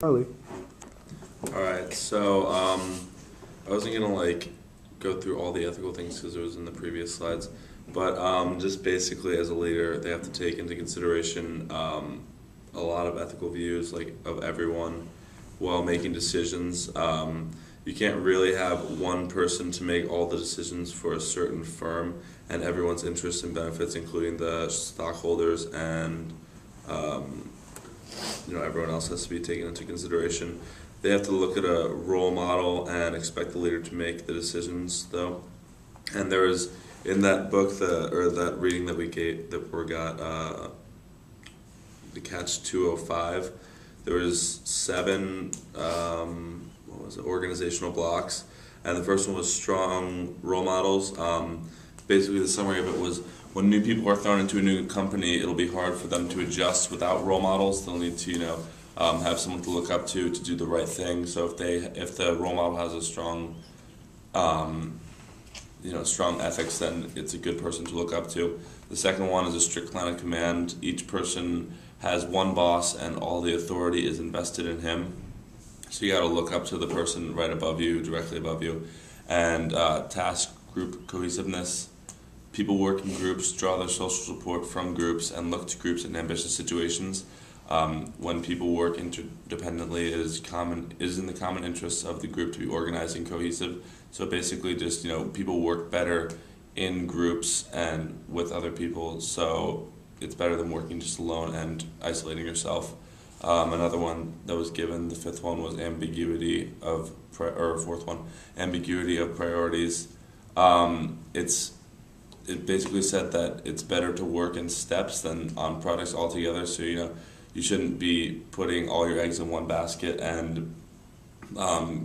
Charlie. Alright, so I wasn't gonna go through all the ethical things because it was in the previous slides, but just basically as a leader, they have to take into consideration a lot of ethical views of everyone while making decisions. You can't really have one person to make all the decisions for a certain firm, and everyone's interests and benefits, including the stockholders and everyone else has to be taken into consideration. They have to look at a role model and expect the leader to make the decisions, though. And there is in that book, that reading that we got, the Catch 205. There was 7 organizational blocks, and the first one was strong role models. Basically, the summary of it was, when new people are thrown into a new company, it'll be hard for them to adjust without role models. They'll need to, have someone to look up to do the right thing. So if the role model has a strong, strong ethics, then it's a good person to look up to. The second one is a strict line of command. Each person has one boss, and all the authority is invested in him. So you got to look up to the person right above you, directly above you. And task group cohesiveness. People work in groups, draw their social support from groups, and look to groups in ambitious situations. When people work interdependently, it is in the common interests of the group to be organized and cohesive. So basically, just people work better in groups and with other people. So it's better than working just alone and isolating yourself. Another one that was given, the 5th one, was ambiguity of priorities. It basically said that it's better to work in steps than on products altogether. So you shouldn't be putting all your eggs in one basket and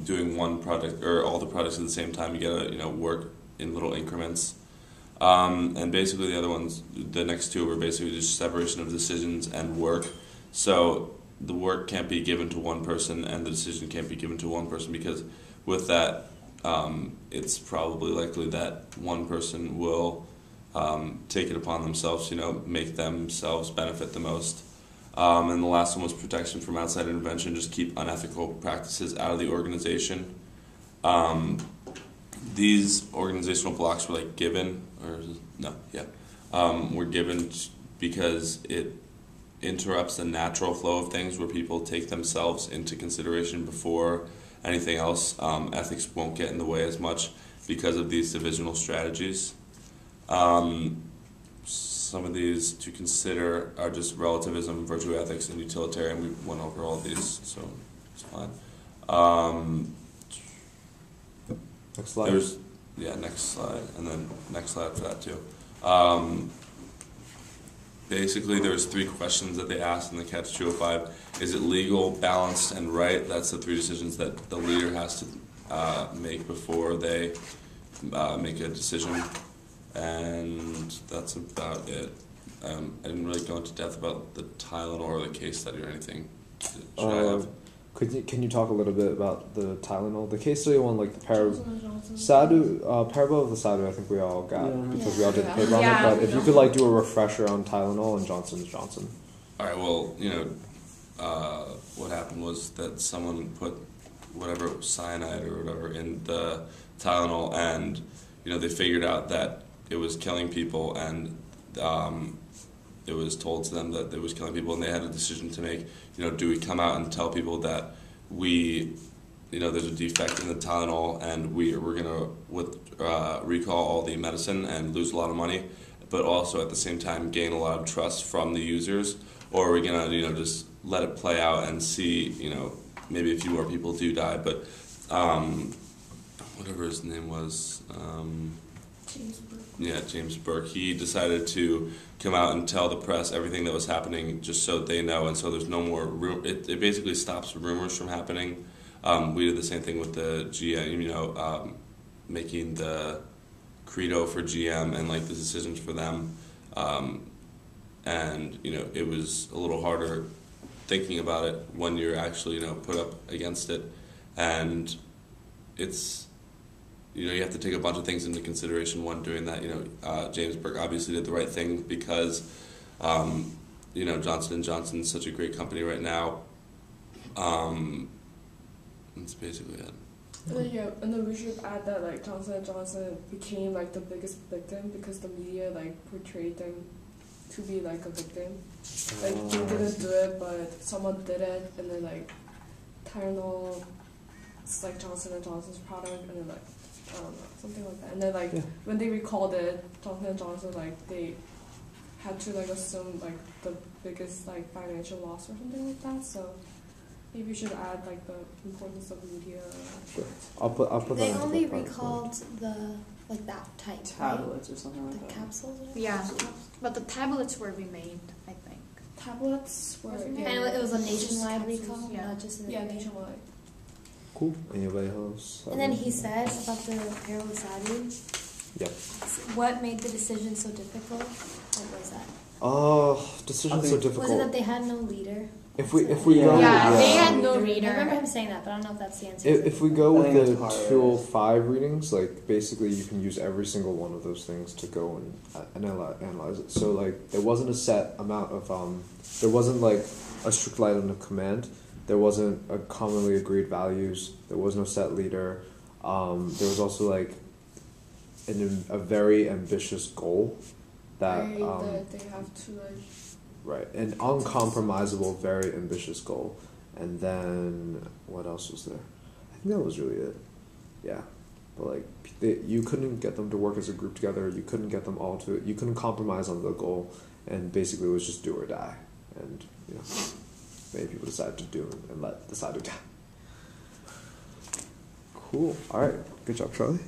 doing one project or all the projects at the same time. You gotta work in little increments. And basically the other ones, the next 2 were basically just separation of decisions and work. So the work can't be given to one person and the decision can't be given to one person, because with that, it's probably likely that one person will take it upon themselves, make themselves benefit the most. And the last one was protection from outside intervention. Just keep unethical practices out of the organization. These organizational blocks were were given because it interrupts the natural flow of things, where people take themselves into consideration before anything else. Ethics won't get in the way as much because of these divisional strategies. Some of these to consider are just relativism, virtue ethics, and utilitarian. We went over all of these, so it's fine. Next slide. Next slide, and then next slide for that too. Basically, there's 3 questions that they asked in the Catch 205. Is it legal, balanced, and right? That's the 3 decisions that the leader has to make before they make a decision. And that's about it. I didn't really go into depth about the Tylenol or the case study or anything. Should I have? Can you talk a little bit about the Tylenol? The case study one, the parable of the Sadhu, I think we all got because we all did the paper on it. But if you could do a refresher on Tylenol and Johnson & Johnson. All right. Well, what happened was that someone put whatever cyanide or whatever in the Tylenol, and they figured out that it was killing people, and it was told to them that it was killing people, and they had a decision to make. Do we come out and tell people that there's a defect in the Tylenol, and we're going to recall all the medicine and lose a lot of money, but also at the same time gain a lot of trust from the users? Or are we going to just let it play out and see maybe a few more people do die, but whatever his name was, James Burke, he decided to come out and tell the press everything that was happening, just so they know, and so there's no more it basically stops rumors from happening. We did the same thing with the GM, making the credo for GM and the decisions for them, and it was a little harder thinking about it when you're actually put up against it, and it's you have to take a bunch of things into consideration when doing that. James Burke obviously did the right thing because Johnson & Johnson is such a great company right now. That's basically it. And then we should add that like Johnson & Johnson became like the biggest victim because the media like portrayed them to be like a victim. Like they didn't do it, but someone did it, and then like Tylenol, it's like Johnson & Johnson's product, and then like I don't know, something like that. And then like when they recalled it, Johnson & Johnson like they had to like assume like the biggest like financial loss or something like that. So maybe we should add like the importance of media. Sure. I'll put They that only into the recalled the like that type tablets or something like the that. capsules. Yeah, but the tablets were remained, I think. Tablets were And it was a nationwide recall, Yeah. not just in the yeah, UK. nationwide. Cool. Anybody else? And then he said about the Paralysadi. Yep. What made the decision so difficult? What was that? Decisions so difficult. Was it that they had no leader? If we Yeah. go, Yeah, they yeah. had no I reader. remember him saying that, but I don't know if that's the answer. If we go I with think the it's part of it. 205 readings, like basically you can use every single one of those things to go and analyze it. So like there wasn't a set amount of there wasn't like a strict line of command. There wasn't a commonly agreed values. There was no set leader. There was also like a very ambitious goal that that they have to like. right, an uncompromisable, very ambitious goal. And then what else was there? I think that was really it. Yeah, but like you couldn't get them to work as a group together. You couldn't get them all to. You couldn't compromise on the goal, and basically it was just do or die. And you know, many people decided to do and let the side die. Cool. All right. Good job, Charlie.